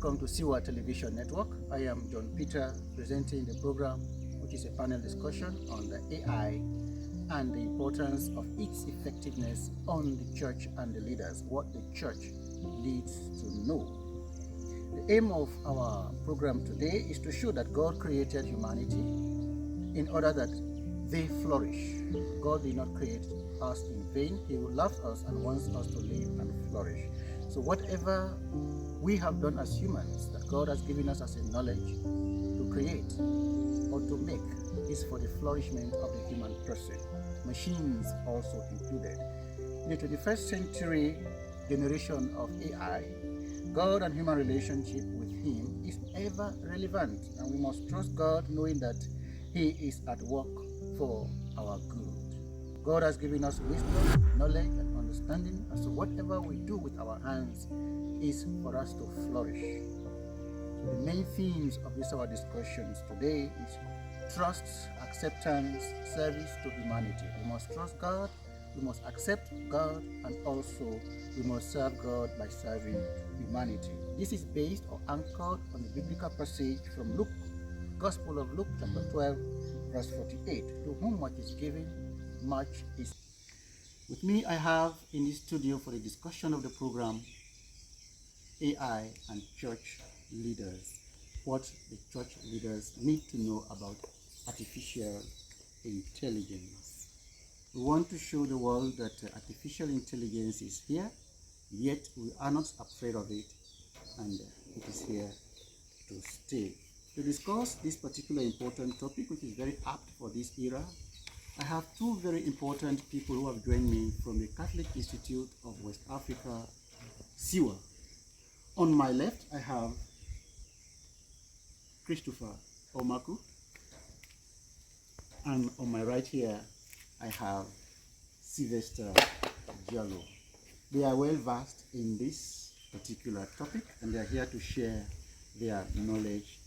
welcome to Siwa Television Network. I am John Peter presenting the program, which is a panel discussion on the AI and the importance of its effectiveness on the church and the leaders, what the church needs to know. The aim of our program today is to show that God created humanity in order that they flourish. God did not create us in vain. He loves us and wants us to live and flourish. So whatever we have done as humans, that God has given us as a knowledge to create or to make, is for the flourishment of the human person, machines also included. In the 21st century generation of AI, God and human relationship with Him is ever relevant, and we must trust God knowing that He is at work for our good. God has given us wisdom, knowledge, and understanding, and so whatever we do with our hands is for us to flourish. So the main themes of our discussions today is trust, acceptance, service to humanity. We must trust God, we must accept God, and also we must serve God by serving humanity. This is based or anchored on the biblical passage from Luke, Gospel of Luke, chapter 12, verse 48. To whom much is given, much is. With me, I have in the studio for the discussion of the program AI and church leaders. What the church leaders need to know about artificial intelligence. We want to show the world that artificial intelligence is here, yet we are not afraid of it, and it is here to stay. To discuss this particular important topic, which is very apt for this era, I have two very important people who have joined me from the Catholic Institute of West Africa, SIWA. On my left, I have Christopher Omaku, and on my right here, I have Sylvester Diallo. They are well versed in this particular topic, and they are here to share their knowledge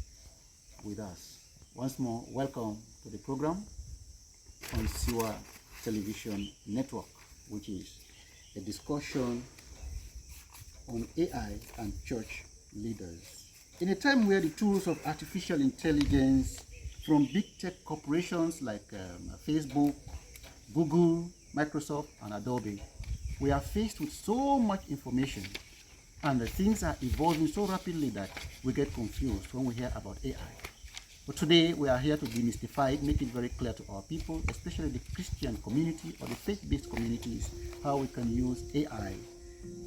with us. Once more, welcome to the program on Siwa Television Network, which is a discussion on AI and church leaders. In a time where the tools of artificial intelligence from big tech corporations like Facebook, Google, Microsoft, and Adobe, we are faced with so much information, and the things are evolving so rapidly that we get confused when we hear about AI. But today we are here to demystify it, make it very clear to our people, especially the Christian community or the faith-based communities, how we can use AI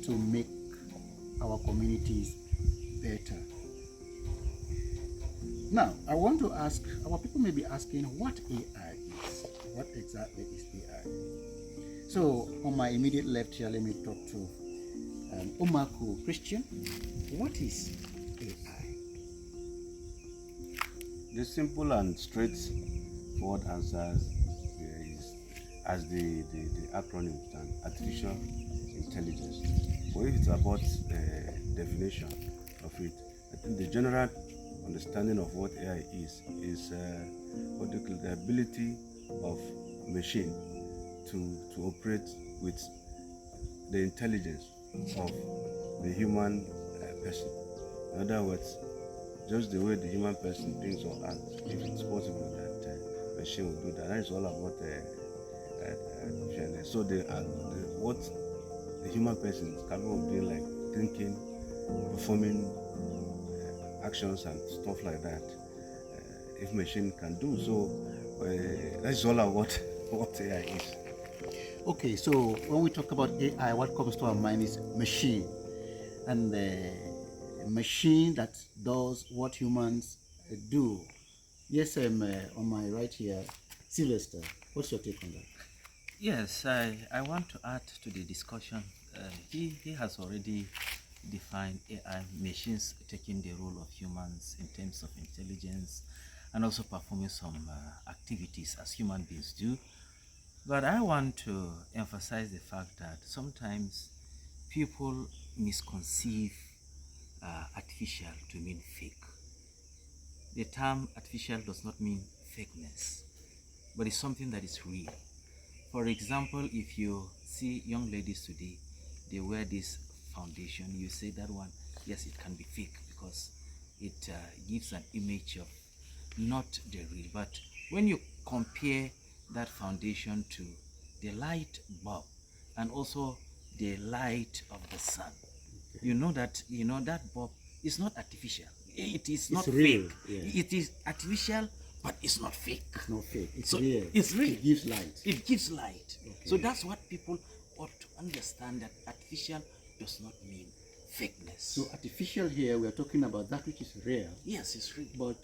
to make our communities better. Now, I want to ask, our people may be asking what AI is. What exactly is AI? So, on my immediate left here, let me talk to Omaku Christian. What is AI? The simple and straightforward answer is, as the acronym stands, artificial intelligence. But if it's about definition of it, I think the general understanding of what AI is what they call the ability of machine to operate with the intelligence of the human person. In other words, just the way the human person thinks or acts, if it's possible that machine will do that. That is all about so what the human person is capable of doing, like thinking, performing actions and stuff like that, if machine can do so, that's all about what AI is. Okay, so when we talk about AI, what comes to our mind is machine, and a machine that does what humans do. Yes, on my right here, Sylvester, what's your take on that? Yes, I want to add to the discussion. He has already defined AI, machines taking the role of humans in terms of intelligence and also performing some activities as human beings do. But I want to emphasize the fact that sometimes people misconceive artificial to mean fake. The term artificial does not mean fakeness, but it's something that is real. For example, if you see young ladies today, they wear these foundation, you say that one, yes, it can be fake because it gives an image of not the real. But when you compare that foundation to the light bulb and also the light of the sun, you know that bulb is not artificial. It is not real, fake. yeah. It is artificial, but it's not fake. It's not fake. It's So real. it's real. It gives light. It gives light. Okay. So that's what people ought to understand, that artificial does not mean fakeness. So artificial here, we are talking about that which is real, yes, it's real. but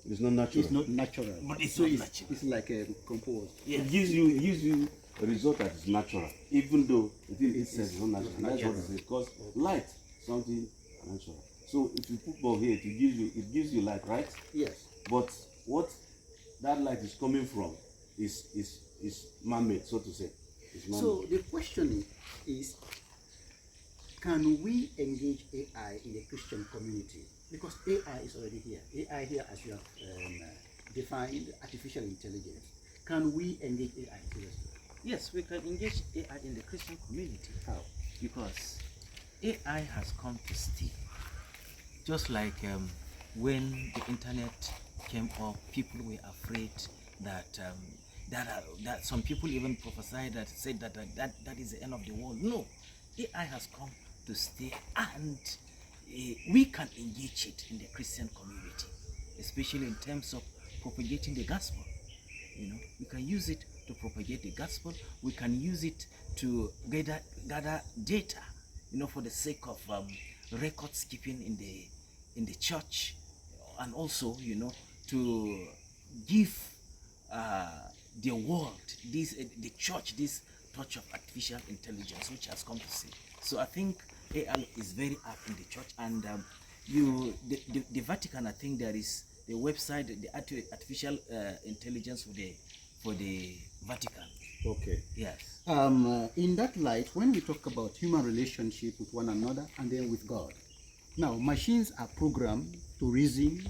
It's not natural. it's not natural. But it's so not it's, natural. It's like a composed. Yes. It gives you a result that is natural, even though the thing itself is not natural. not That's what it natural. is, because light, something natural. So if you put bulb here, it gives you light, right? Yes. But what that light is coming from is man-made, so to say. It's man-made. So the question is, can we engage AI in the Christian community? Because AI is already here. AI here, as you have defined, artificial intelligence. Can we engage AI seriously? Yes, we can engage AI in the Christian community. How? Because AI has come to stay. Just like when the internet came up, people were afraid that that some people even prophesied that said that is the end of the world. No, AI has come to stay, and we can engage it in the Christian community, especially in terms of propagating the gospel. You know, we can use it to propagate the gospel. We can use it to gather data, you know, for the sake of records keeping in the church, and also, you know, to give the world, the church, this touch of artificial intelligence, which has come to stay. So I think AI is very apt in the church, and the Vatican, I think there is the website, the artificial intelligence for the Vatican. Okay. Yes. In that light, when we talk about human relationship with one another and then with God, now machines are programmed to reason,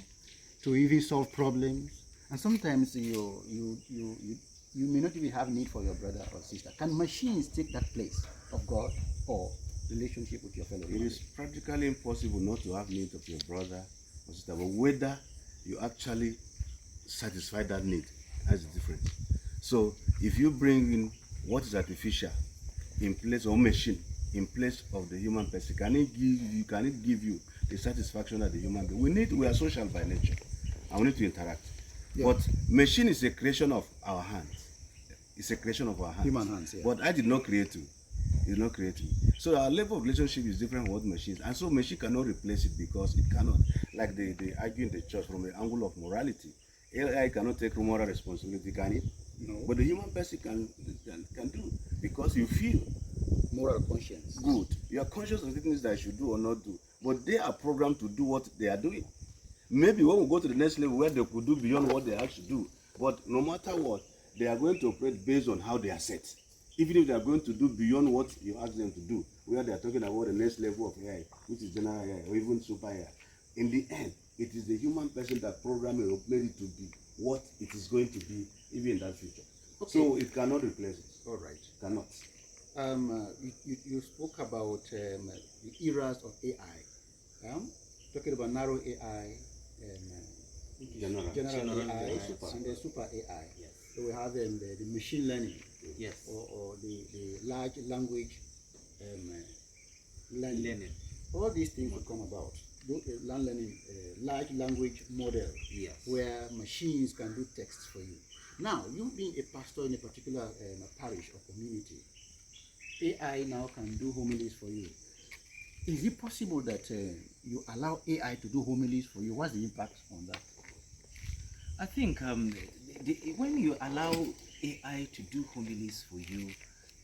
to even solve problems, and sometimes you may not even have need for your brother or sister. Can machines take that place of God or relationship with your fellow It human is practically impossible not to have need of your brother or sister, but whether you actually satisfy that need, that's the difference. So if you bring in what is artificial in place, or machine in place of the human person, can it give you the satisfaction that the human being? We are social by nature, and we need to interact. Yeah. But machine is a creation of our hands. It's a creation of our hands. Human hands, yeah. But I did not create you. It did not create you. So our level of relationship is different from what machines, and so machine cannot replace it because it cannot. Like they argue in the church from the angle of morality. AI cannot take moral responsibility, can it? No. But the human person can do, because you feel moral conscience. good. You are conscious of the things that you should do or not do. But they are programmed to do what they are doing. Maybe when we go to the next level where they could do beyond what they have to do. But no matter what, they are going to operate based on how they are set. Even if they are going to do beyond what you ask them to do, where they are talking about the next level of AI, which is general AI or even super AI. In the end, it is the human person that programmed it or made it to be what it is going to be, even in that future. Okay. So it cannot replace it. All right. Cannot. You spoke about the eras of AI. Talking about narrow AI, General AI, and super. and the super AI. Yes. So we have the machine learning, Yes. or the large language learning. Learning. All these things will come about. Learning, large language model, Yes. where machines can do text for you. Now, you being a pastor in a particular parish or community, AI now can do homilies for you. Is it possible that you allow AI to do homilies for you? What's the impact on that? I think when you allow AI to do homilies for you,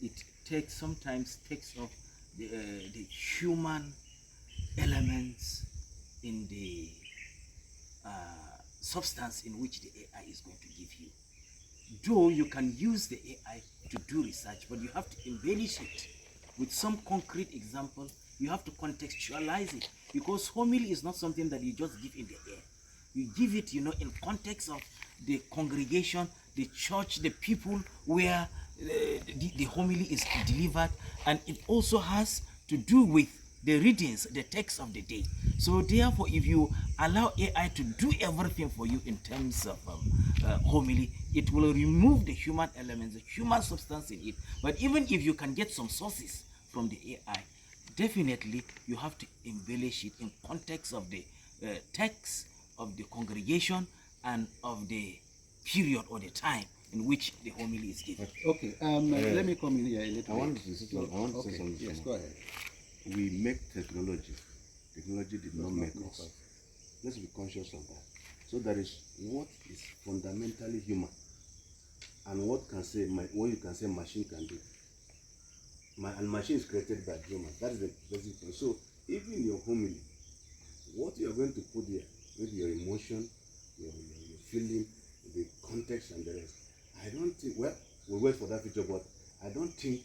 it sometimes takes off the human elements in the substance in which the AI is going to give you. Though you can use the AI to do research, but you have to embellish it with some concrete example. You have to contextualize it, because homily is not something that you just give in the air. You give it, you know, in context of the congregation, the church, the people where the homily is delivered, and it also has to do with the readings, the text of the day. So therefore, if you allow AI to do everything for you in terms of homily, it will remove the human elements, the human substance in it. But even if you can get some sources from the AI, definitely you have to embellish it in context of the text of the congregation and of the period or the time in which the homily is given. Okay, let me come in here a little I want bit. to say something. Yes, go ahead. We make technology. Technology did not make us. Let's be conscious of that. So there is what is fundamentally human, and what you can say machine can do. And machine is created by humans. That is the basic thing. So even your homily, what you are going to put here, maybe your emotion, your feeling, the context and the rest. I don't think, well, we'll wait for that future, but I don't think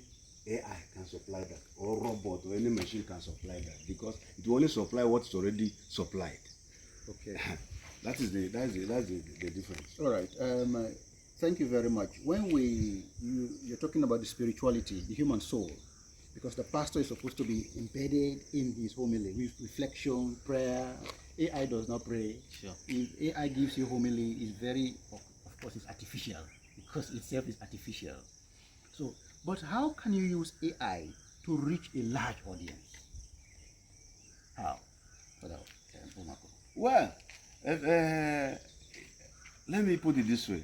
AI can supply that, or robot, or any machine can supply that, because it will only supply what's already supplied. Okay. That's the difference. All right. Thank you very much. When you're talking about the spirituality, the human soul, because the pastor is supposed to be embedded in his homily with reflection, prayer. AI does not pray. Sure. If AI gives you homily, it's of course, it's artificial, because itself is artificial. So, but how can you use AI to reach a large audience? How? Well, let me put it this way.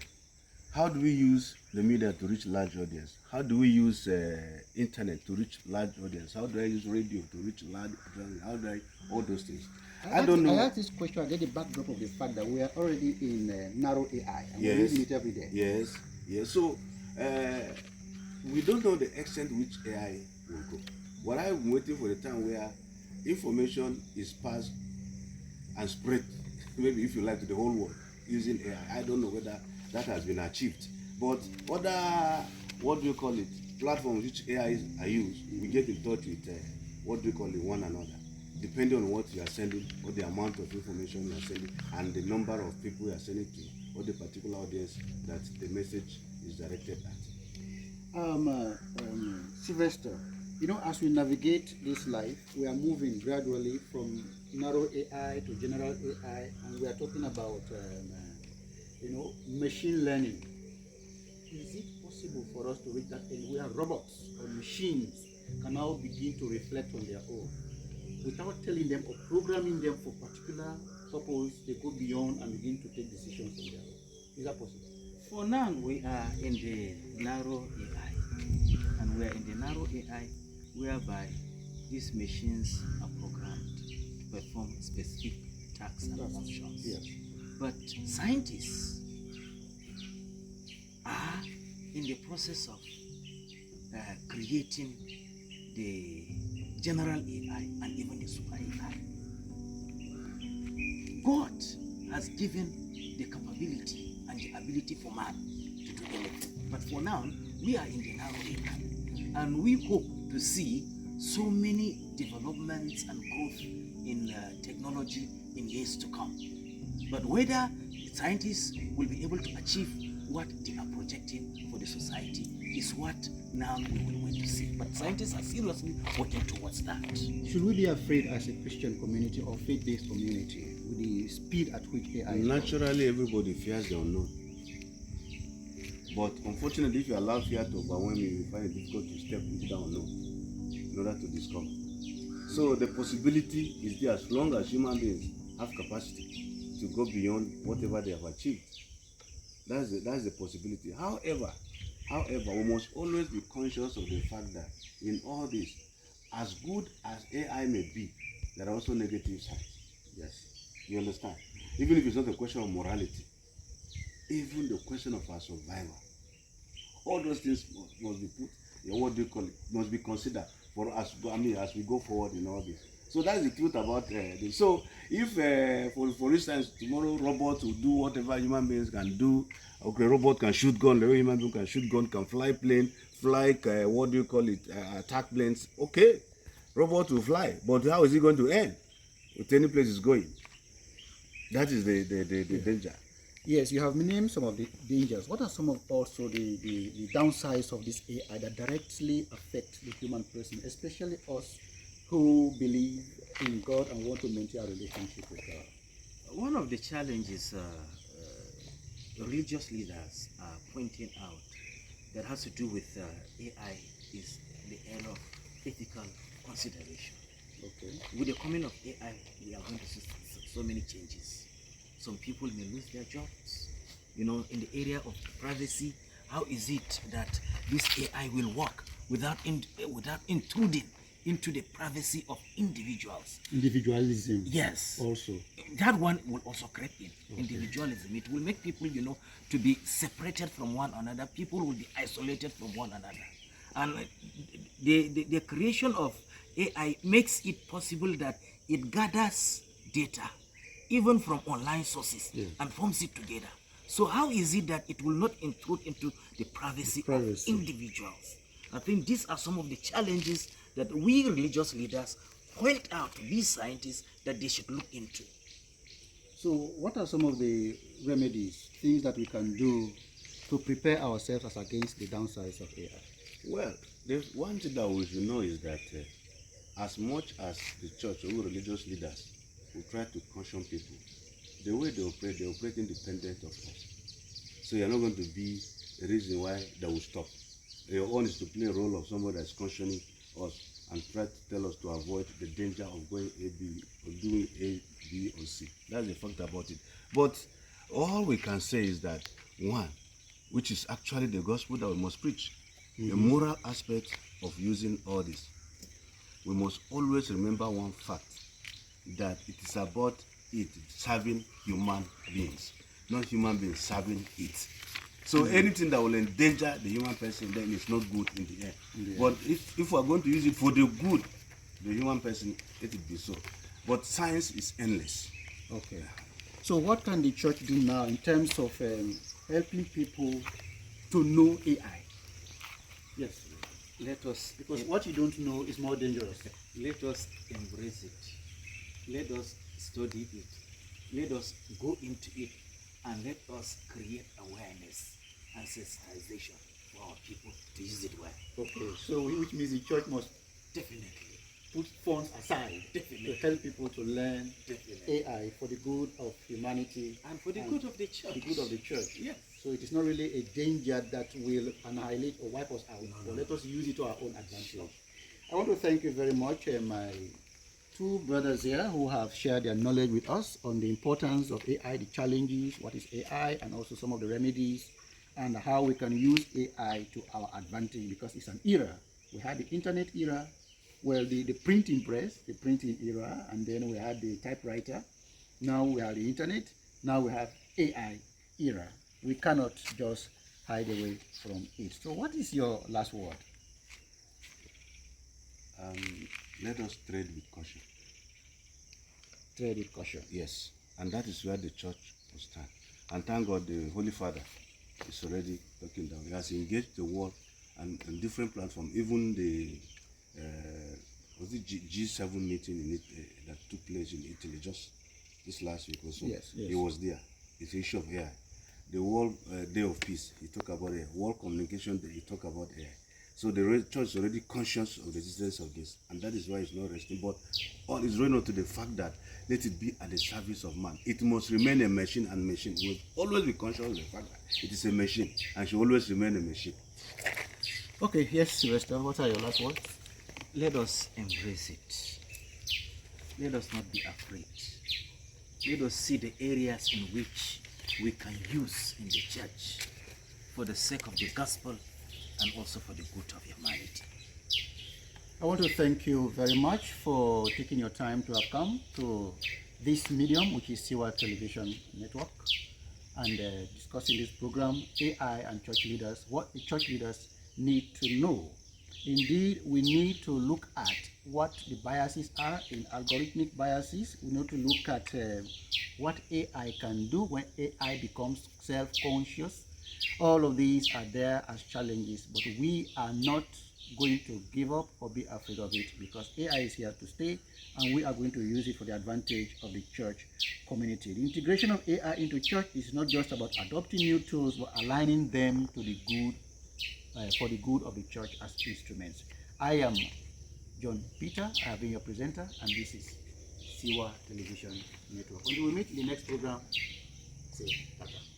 How do we use the media to reach large audience? How do we use internet to reach large audience? How do I use radio to reach large audience? How do I, all those things? I don't know. I asked this question against the backdrop of the fact that we are already in narrow AI, and Yes. we're using it every day. Yes, yes. So we don't know the extent to which AI will go. What I'm waiting for the time where information is passed and spread, maybe if you like, to the whole world using AI. I don't know whether that has been achieved. But other, platforms which AI are used, we get in touch with one another, depending on what you are sending, or the amount of information you are sending, and the number of people you are sending to, or the particular audience that the message is directed at. Sylvester, as we navigate this life, we are moving gradually from narrow AI to general AI, and we are talking about, machine learning. Is it possible for us to reach that end where robots or machines can now begin to reflect on their own, without telling them or programming them for particular purpose? They go beyond and begin to take decisions on their own. Is that possible? For now, we are in the narrow AI, and we are in the narrow AI whereby these machines are programmed to perform specific tasks and functions. Yes. But scientists are in the process of creating the general AI and even the super AI. God has given the capability and the ability for man to do anything. But for now, we are in the narrow AI, and we hope to see so many developments and growth in technology in years to come. But whether scientists will be able to achieve what they are projecting for the society is what now we will wait to see. But scientists are seriously working towards that. Should we be afraid as a Christian community or faith-based community with the speed at which AI is Naturally, everybody fears the unknown. But unfortunately, if you allow fear to overwhelm you, you find it difficult to step into that unknown in order to discover. So the possibility is there as long as human beings have capacity to go beyond whatever they have achieved. That's the possibility. However, we must always be conscious of the fact that in all this, as good as AI may be, there are also negative sides. Yes, you understand? Even if it's not a question of morality, even the question of our survival, all those things must be put, must be considered for us. As we go forward in all this. So that's the truth about this. So if, for instance, tomorrow robots will do whatever human beings can do. Okay, robot can shoot gun, the way human being can shoot gun, can fly plane, attack planes. Okay, robot will fly, but how is it going to end? With any place it's going. That is the danger. Yes, you have named some of the dangers. What are some of also the downsides of this AI that directly affect the human person, especially us who believe in God and want to maintain a relationship with God? One of the challenges religious leaders are pointing out that has to do with AI is the area of ethical consideration. Okay. With the coming of AI, we are going to see so many changes. Some people may lose their jobs. You know, in the area of privacy, how is it that this AI will work without intruding into the privacy of individuals? Individualism. Yes. Also. That one will also creep in. Okay. Individualism. It will make people, you know, to be separated from one another. People will be isolated from one another. And the creation of AI makes it possible that it gathers data, even from online sources, and forms it together. So how is it that it will not intrude into the privacy of individuals? I think these are some of the challenges that we religious leaders point out to these scientists that they should look into. So what are some of the remedies, things that we can do to prepare ourselves as against the downsides of AI? Well, there's one thing that we should know is that as much as the church or religious leaders will try to caution people, the way they operate independent of us. So you're not going to be the reason why they will stop. Your own is to play a role of somebody that's cautioning us and try to tell us to avoid the danger of going A, B, or doing A, B, or C. That's the fact about it. But all we can say is that, one, which is actually the gospel that we must preach, the moral aspect of using all this. We must always remember one fact, that it is about it serving human beings, not human beings serving it. So anything that will endanger the human person, then it's not good in the end. But if we are going to use it for the good of the human person, let it be so. But science is endless. Okay. So what can the church do now in terms of helping people to know AI? Yes. Let us, because what you don't know is more dangerous. Let us embrace it. Let us study it. Let us go into it, and let us create awareness and sensitization for our people to use it well. Okay, so which means the church must definitely put funds aside to help people to learn AI for the good of humanity and for the good of the church. The good of the church. Yes. So it is not really a danger that will annihilate or wipe us out, but let us use it to our own advantage. Sure. I want to thank you very much, my two brothers here who have shared their knowledge with us on the importance of AI, the challenges, what is AI, and also some of the remedies, and how we can use AI to our advantage, because it's an era. We had the internet era, well, the printing press, the printing era, and then we had the typewriter. Now we have the internet. Now we have AI era. We cannot just hide away from it. So what is your last word? Let us trade with caution. Trade with caution. Yes, and that is where the church will stand. And thank God the Holy Father is already talking down. He has engaged the world and different platforms, even the was it G7 meeting in it, that took place in Italy just this last week or so. Yes. He was there. It's the issue of AI. The World Day of Peace, he talked about AI. World Communication Day, he talked about AI. So the church is already conscious of the existence of this, and that is why it's not resting. But all is running on to the fact that let it be at the service of man. It must remain a machine, and machine will always be conscious of the fact that it is a machine and should always remain a machine. Okay, yes, Sylvester, what are your last words? Let us embrace it. Let us not be afraid. Let us see the areas in which we can use in the church for the sake of the gospel and also for the good of humanity. I want to thank you very much for taking your time to have come to this medium, which is CY Television Network, and discussing this program, AI and church leaders, what the church leaders need to know. Indeed, we need to look at what the biases are in algorithmic biases. We need to look at what AI can do when AI becomes self-conscious. All of these are there as challenges, but we are not going to give up or be afraid of it, because AI is here to stay, and we are going to use it for the advantage of the church community. The integration of AI into church is not just about adopting new tools, but aligning them to the good, for the good of the church as instruments. I am John Peter. I have been your presenter, and this is Siwa Television Network. Until we meet in the next program, say bye.